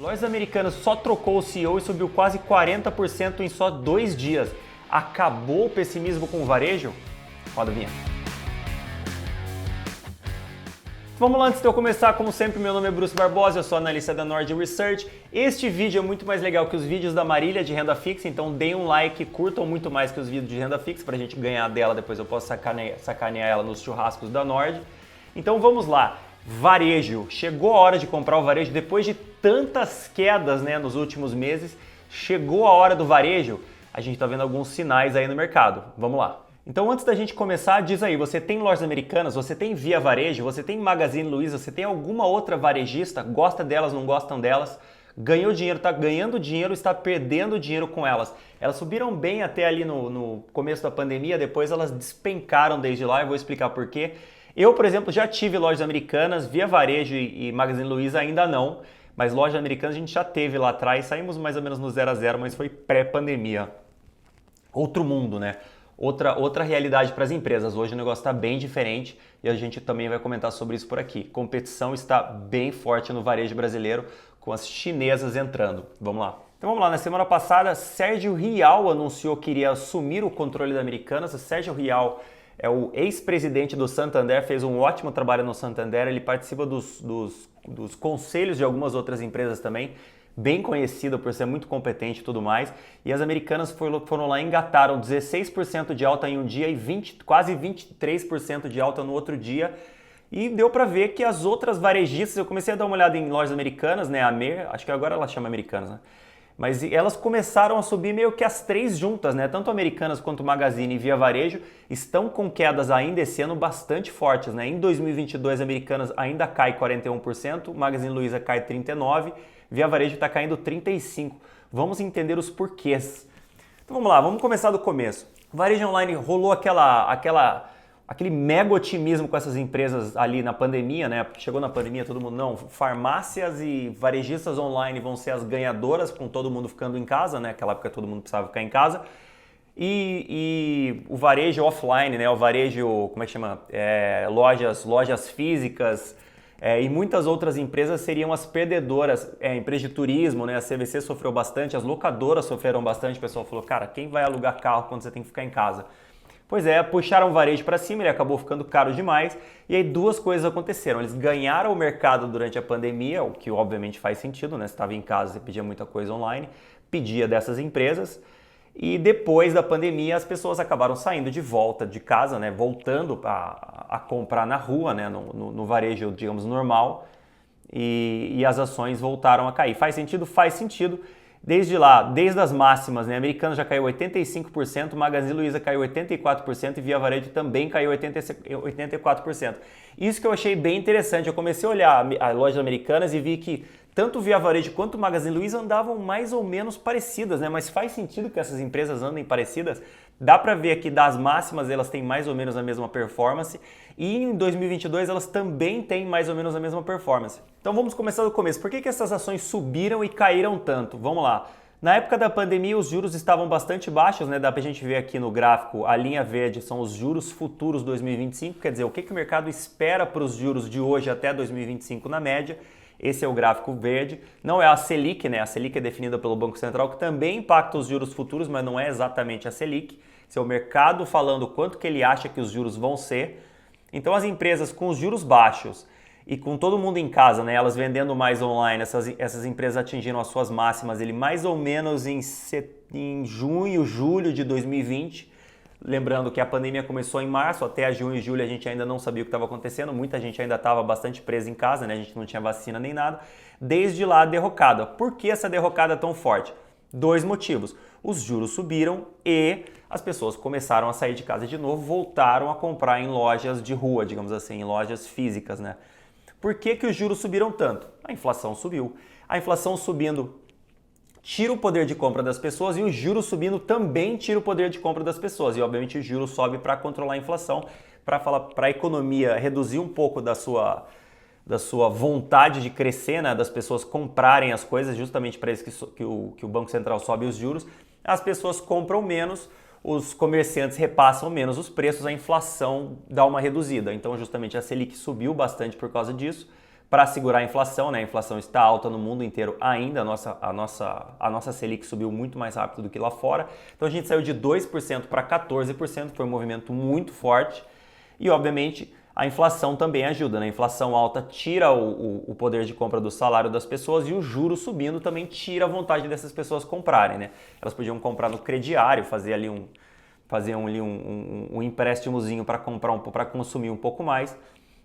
Lojas Americanas só trocou o CEO e subiu quase 40% em só 2 dias. Acabou o pessimismo com o varejo? Roda a vinheta. Vamos lá, antes de eu começar, como sempre, meu nome é Bruce Barbosa, eu sou analista da Nord Research. Este vídeo é muito mais legal que os vídeos da Marília de renda fixa, então deem um like, curtam muito mais que os vídeos de renda fixa para a gente ganhar dela, depois eu posso sacanear ela nos churrascos da Nord. Então vamos lá, varejo. Chegou a hora de comprar o varejo, depois de tantas quedas nos últimos meses, chegou a hora do varejo. A gente está vendo alguns sinais aí no mercado. Vamos lá. Então antes da gente começar, diz aí, você tem Lojas Americanas, você tem Via Varejo, você tem Magazine Luiza, você tem alguma outra varejista, gosta delas, não gostam delas, ganhou dinheiro, está ganhando dinheiro, está perdendo dinheiro com elas. Elas subiram bem até ali no começo da pandemia, depois elas despencaram desde lá, eu vou explicar por quê. Eu, por exemplo, já tive Lojas Americanas, Via Varejo e Magazine Luiza ainda não, mas Lojas Americanas a gente já teve lá atrás, saímos mais ou menos no 0 a 0, mas foi pré-pandemia. Outro mundo, né? Outra realidade para as empresas. Hoje o negócio está bem diferente e a gente também vai comentar sobre isso por aqui. Competição está bem forte no varejo brasileiro com as chinesas entrando. Vamos lá. Então vamos lá, na semana passada, Sérgio Rial anunciou que iria assumir o controle da Americanas. O Sérgio Rial é o ex-presidente do Santander, fez um ótimo trabalho no Santander, ele participa dos conselhos de algumas outras empresas também, bem conhecido por ser muito competente e tudo mais, e as Americanas foram lá e engataram 16% de alta em um dia e quase 23% de alta no outro dia, e deu para ver que as outras varejistas, eu comecei a dar uma olhada em Lojas Americanas, a Mer, acho que agora ela chama Americanas, né? Mas elas começaram a subir meio que as três juntas, né? Tanto Americanas quanto Magazine e Via Varejo estão com quedas ainda esse ano bastante fortes, né? Em 2022, Americanas ainda cai 41%, Magazine Luiza cai 39%, Via Varejo está caindo 35%. Vamos entender os porquês. Então vamos lá, vamos começar do começo. O varejo online rolou aquele mega otimismo com essas empresas ali na pandemia, né? Porque chegou na pandemia, todo mundo, não, farmácias e varejistas online vão ser as ganhadoras, com todo mundo ficando em casa, né? Naquela época todo mundo precisava ficar em casa. E o varejo offline, né? O varejo, como é que chama? Lojas físicas, e muitas outras empresas seriam as perdedoras. Empresa de turismo, né? A CVC sofreu bastante, as locadoras sofreram bastante. O pessoal falou, cara, quem vai alugar carro quando você tem que ficar em casa? Pois é, puxaram o varejo para cima, ele acabou ficando caro demais, e aí duas coisas aconteceram. Eles ganharam o mercado durante a pandemia, o que obviamente faz sentido, né? Você estava em casa, você pedia muita coisa online, pedia dessas empresas, e depois da pandemia as pessoas acabaram saindo de volta de casa, né? Voltando a comprar na rua, né? No varejo, digamos, normal, e as ações voltaram a cair. Faz sentido? Faz sentido. Desde as máximas, né? Americanas já caiu 85%, Magazine Luiza caiu 84% e Via Varejo também caiu 84%. Isso que eu achei bem interessante. Eu comecei a olhar as lojas americanas e vi que tanto Via Varejo quanto Magazine Luiza andavam mais ou menos parecidas, né? Mas faz sentido que essas empresas andem parecidas. Dá para ver aqui das máximas, elas têm mais ou menos a mesma performance e em 2022 elas também têm mais ou menos a mesma performance. Então vamos começar do começo. Por que essas ações subiram e caíram tanto? Vamos lá. Na época da pandemia os juros estavam bastante baixos, né? Dá pra gente ver aqui no gráfico, a linha verde são os juros futuros 2025, quer dizer, o que o mercado espera para os juros de hoje até 2025 na média. Esse é o gráfico verde, não é a Selic, né? A Selic é definida pelo Banco Central, que também impacta os juros futuros, mas não é exatamente a Selic. Esse é o mercado falando quanto que ele acha que os juros vão ser. Então as empresas com os juros baixos e com todo mundo em casa, né? Elas vendendo mais online, essas empresas atingiram as suas máximas mais ou menos em junho, julho de 2020. Lembrando que a pandemia começou em março, até junho e julho a gente ainda não sabia o que estava acontecendo, muita gente ainda estava bastante presa em casa, né? A gente não tinha vacina nem nada. Desde lá a derrocada. Por que essa derrocada é tão forte? Dois motivos. Os juros subiram e as pessoas começaram a sair de casa de novo, voltaram a comprar em lojas de rua, digamos assim, em lojas físicas, né? Por que os juros subiram tanto? A inflação subiu. A inflação subindo tira o poder de compra das pessoas e o juros subindo também tira o poder de compra das pessoas. E obviamente o juros sobe para controlar a inflação, para a economia reduzir um pouco da sua vontade de crescer, né? Das pessoas comprarem as coisas, justamente para isso que o Banco Central sobe os juros. As pessoas compram menos, os comerciantes repassam menos os preços, a inflação dá uma reduzida. Então justamente a Selic subiu bastante por causa disso. para segurar a inflação, né? A inflação está alta no mundo inteiro ainda, a nossa Selic subiu muito mais rápido do que lá fora. Então a gente saiu de 2% para 14%, foi um movimento muito forte e obviamente a inflação também ajuda, né? A inflação alta tira o poder de compra do salário das pessoas e o juro subindo também tira a vontade dessas pessoas comprarem, né? Elas podiam comprar no crediário, fazer ali um empréstimozinho para comprar para consumir um pouco mais.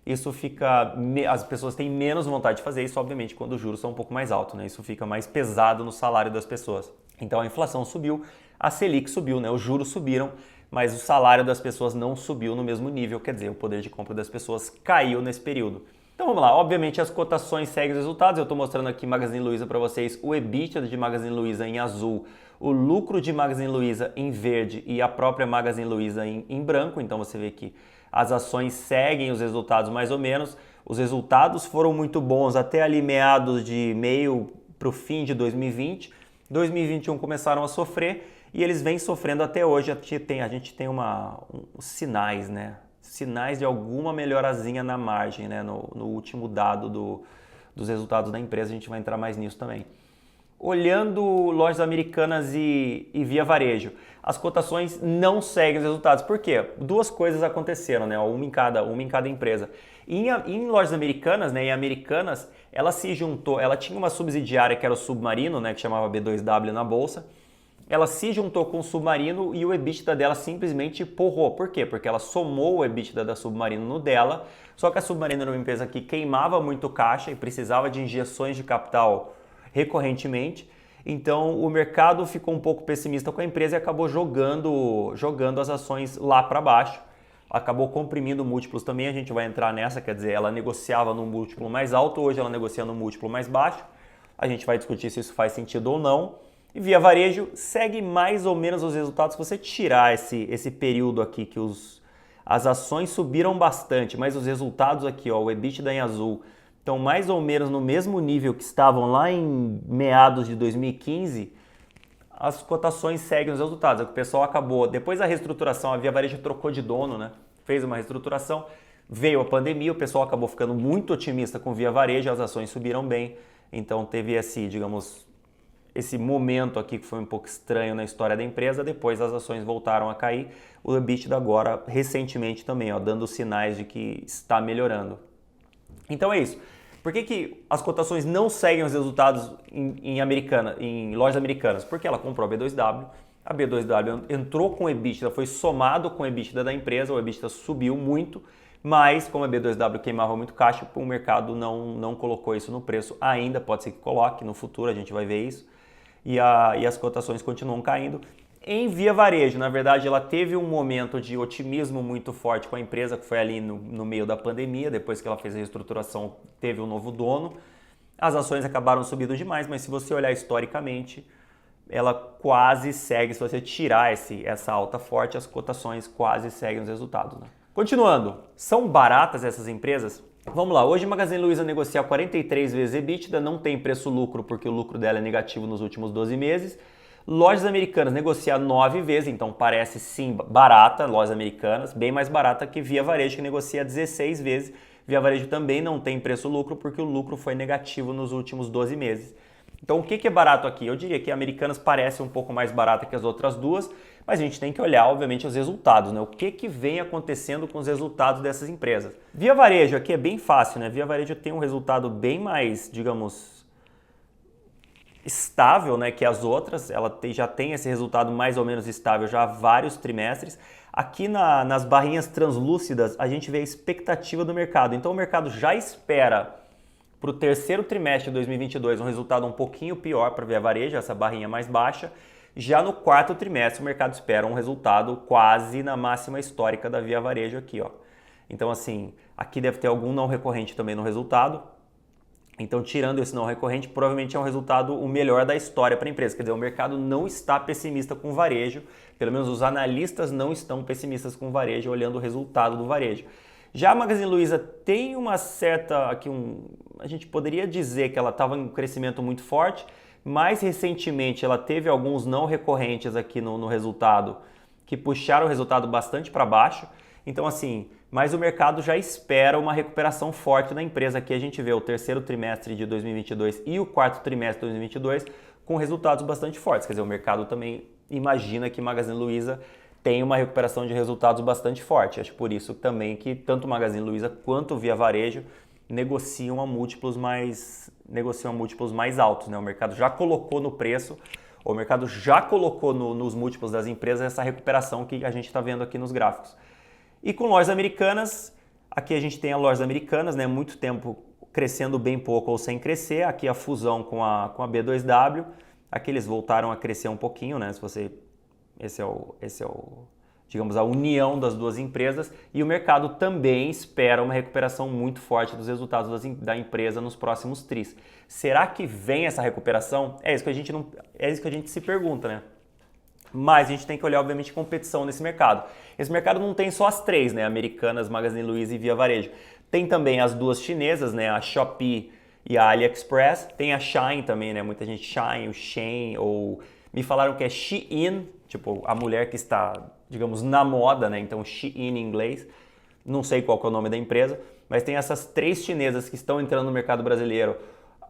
Isso fica, as pessoas têm menos vontade de fazer isso, obviamente, quando os juros são um pouco mais altos, né? Isso fica mais pesado no salário das pessoas. Então a inflação subiu, a Selic subiu, né? Os juros subiram, mas o salário das pessoas não subiu no mesmo nível, quer dizer, o poder de compra das pessoas caiu nesse período. Então vamos lá, obviamente as cotações seguem os resultados, eu estou mostrando aqui Magazine Luiza para vocês, o EBITDA de Magazine Luiza em azul, o lucro de Magazine Luiza em verde e a própria Magazine Luiza em branco, então você vê que as ações seguem os resultados mais ou menos, os resultados foram muito bons até ali meados de meio para o fim de 2020, 2021 começaram a sofrer e eles vêm sofrendo até hoje, a gente tem sinais, né? Sinais de alguma melhorazinha na margem, né? No último dado dos resultados da empresa, a gente vai entrar mais nisso também. Olhando lojas americanas e Via Varejo, as cotações não seguem os resultados. Por quê? Duas coisas aconteceram, né? Uma em cada empresa. Em lojas americanas, né? Em Americanas, ela se juntou, ela tinha uma subsidiária que era o Submarino, né? Que chamava B2W na bolsa. Ela se juntou com o Submarino e o EBITDA dela simplesmente porrou. Por quê? Porque ela somou o EBITDA da Submarino no dela, só que a Submarino era uma empresa que queimava muito caixa e precisava de injeções de capital recorrentemente, então o mercado ficou um pouco pessimista com a empresa e acabou jogando as ações lá para baixo, acabou comprimindo múltiplos também, a gente vai entrar nessa, quer dizer, ela negociava num múltiplo mais alto, hoje ela negocia num múltiplo mais baixo, a gente vai discutir se isso faz sentido ou não, e Via Varejo segue mais ou menos os resultados, se você tirar esse período aqui que as ações subiram bastante, mas os resultados aqui, ó, o EBITDA em azul, então, mais ou menos no mesmo nível que estavam lá em meados de 2015, as cotações seguem os resultados. O pessoal acabou, depois da reestruturação, a Via Varejo trocou de dono, né? Fez uma reestruturação, veio a pandemia, o pessoal acabou ficando muito otimista com Via Varejo, as ações subiram bem. Então, teve esse momento aqui que foi um pouco estranho na história da empresa, depois as ações voltaram a cair. O EBITDA agora, recentemente também, ó, dando sinais de que está melhorando. Então é isso. Por que as cotações não seguem os resultados em lojas americanas? Porque ela comprou a B2W, a B2W entrou com o EBITDA, foi somado com o EBITDA da empresa, o EBITDA subiu muito, mas como a B2W queimava muito caixa, o mercado não colocou isso no preço ainda, pode ser que coloque, no futuro a gente vai ver isso, e as cotações continuam caindo. Em Via Varejo, na verdade, ela teve um momento de otimismo muito forte com a empresa, que foi ali no meio da pandemia, depois que ela fez a reestruturação, teve um novo dono. As ações acabaram subindo demais, mas se você olhar historicamente, ela quase segue, se você tirar essa alta forte, as cotações quase seguem os resultados, né? Continuando, são baratas essas empresas? Vamos lá, hoje a Magazine Luiza negocia 43 vezes EBITDA, não tem preço-lucro porque o lucro dela é negativo nos últimos 12 meses. Lojas Americanas negocia 9 vezes, então parece sim barata, Lojas Americanas, bem mais barata que Via Varejo, que negocia 16 vezes. Via Varejo também não tem preço-lucro porque o lucro foi negativo nos últimos 12 meses. Então o que é barato aqui? Eu diria que a Americanas parece um pouco mais barata que as outras duas, mas a gente tem que olhar, obviamente, os resultados, né? O que vem acontecendo com os resultados dessas empresas. Via Varejo aqui é bem fácil, né? Via Varejo tem um resultado bem mais, digamos, estável, né, que as outras, ela já tem esse resultado mais ou menos estável já há vários trimestres. Aqui nas barrinhas translúcidas a gente vê a expectativa do mercado, então o mercado já espera para o terceiro trimestre de 2022 um resultado um pouquinho pior para Via Varejo, essa barrinha mais baixa. Já no quarto trimestre o mercado espera um resultado quase na máxima histórica da Via Varejo aqui, ó. Então assim, aqui deve ter algum não recorrente também no resultado. Então, tirando esse não recorrente, provavelmente é um resultado o melhor da história para a empresa. Quer dizer, o mercado não está pessimista com o varejo, pelo menos os analistas não estão pessimistas com o varejo, olhando o resultado do varejo. Já a Magazine Luiza tem uma certa, a gente poderia dizer que ela estava em um crescimento muito forte, mais recentemente ela teve alguns não recorrentes aqui no resultado, que puxaram o resultado bastante para baixo. Então assim, mas o mercado já espera uma recuperação forte da empresa. Aqui a gente vê o terceiro trimestre de 2022 e o quarto trimestre de 2022 com resultados bastante fortes. Quer dizer, o mercado também imagina que Magazine Luiza tem uma recuperação de resultados bastante forte. Acho por isso também que tanto Magazine Luiza quanto Via Varejo negociam a múltiplos mais altos, né? O mercado já colocou no preço, o mercado já colocou nos múltiplos das empresas essa recuperação que a gente está vendo aqui nos gráficos. E com lojas americanas, aqui a gente tem as lojas americanas, né? Muito tempo crescendo bem pouco ou sem crescer. Aqui a fusão com a B2W, aqui eles voltaram a crescer um pouquinho, né? Esse é o, digamos, a união das duas empresas, e o mercado também espera uma recuperação muito forte dos resultados da empresa nos próximos tris. Será que vem essa recuperação? É isso que a gente se pergunta, né? Mas a gente tem que olhar, obviamente, competição nesse mercado. Esse mercado não tem só as três, né? Americanas, Magazine Luiza e Via Varejo. Tem também as duas chinesas, né? A Shopee e a AliExpress. Tem a Shein também, né? Muita gente Shein, o Shein, ou me falaram que é Shein, tipo a mulher que está, digamos, na moda, né? Então Shein em inglês. Não sei qual que é o nome da empresa, mas tem essas três chinesas que estão entrando no mercado brasileiro.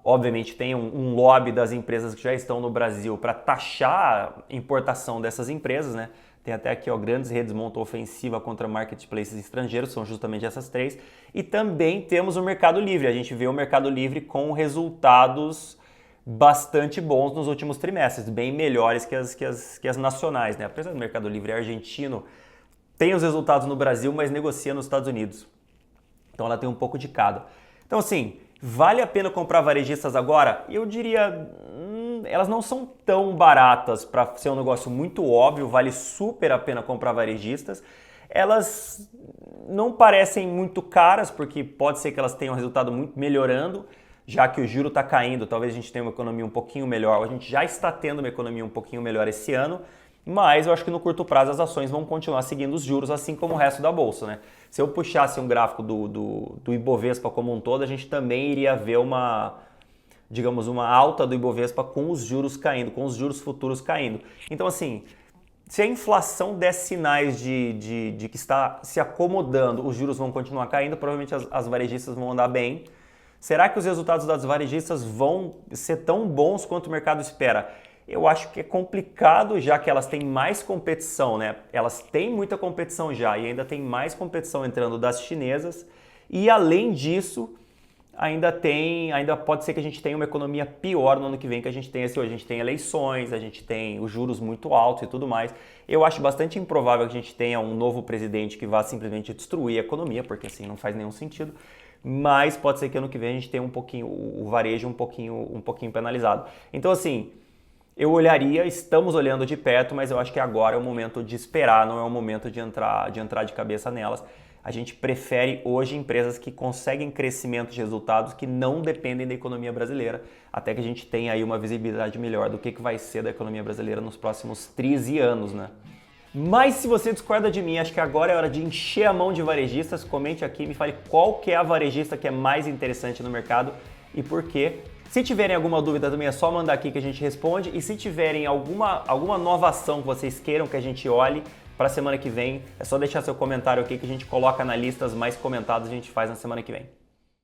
Obviamente tem um lobby das empresas que já estão no Brasil para taxar a importação dessas empresas, né? Tem até aqui, ó, grandes redes montam ofensiva contra marketplaces estrangeiros, são justamente essas três. E também temos o Mercado Livre. A gente vê o Mercado Livre com resultados bastante bons nos últimos trimestres, bem melhores que as nacionais, né? Apesar do Mercado Livre argentino, tem os resultados no Brasil, mas negocia nos Estados Unidos. Então ela tem um pouco de cada. Então assim, vale a pena comprar varejistas agora? Eu diria, elas não são tão baratas para ser um negócio muito óbvio, vale super a pena comprar varejistas. Elas não parecem muito caras, porque pode ser que elas tenham um resultado muito melhorando, já que o juro está caindo, talvez a gente tenha uma economia um pouquinho melhor, a gente já está tendo uma economia um pouquinho melhor esse ano, mas eu acho que no curto prazo as ações vão continuar seguindo os juros, assim como o resto da bolsa, né? Se eu puxasse um gráfico do Ibovespa como um todo, a gente também iria ver uma alta do Ibovespa com os juros caindo, com os juros futuros caindo. Então assim, se a inflação der sinais de que está se acomodando, os juros vão continuar caindo, provavelmente as varejistas vão andar bem. Será que os resultados das varejistas vão ser tão bons quanto o mercado espera? Eu acho que é complicado, já que elas têm mais competição, né? Elas têm muita competição já e ainda tem mais competição entrando das chinesas. E além disso, ainda pode ser que a gente tenha uma economia pior no ano que vem que a gente tem esse hoje. A gente tem eleições, a gente tem os juros muito altos e tudo mais. Eu acho bastante improvável que a gente tenha um novo presidente que vá simplesmente destruir a economia, porque assim não faz nenhum sentido. Mas pode ser que ano que vem a gente tenha o varejo um pouquinho penalizado. Então assim, eu olharia, estamos olhando de perto, mas eu acho que agora é o momento de esperar, não é o momento de entrar de cabeça nelas. A gente prefere hoje empresas que conseguem crescimento de resultados que não dependem da economia brasileira, até que a gente tenha aí uma visibilidade melhor do que vai ser da economia brasileira nos próximos 13 anos, né? Mas se você discorda de mim, acho que agora é hora de encher a mão de varejistas. Comente aqui, me fale qual que é a varejista que é mais interessante no mercado e por quê. Se tiverem alguma dúvida também é só mandar aqui que a gente responde. E se tiverem alguma nova ação que vocês queiram que a gente olhe para a semana que vem, é só deixar seu comentário aqui que a gente coloca na lista as mais comentadas e a gente faz na semana que vem.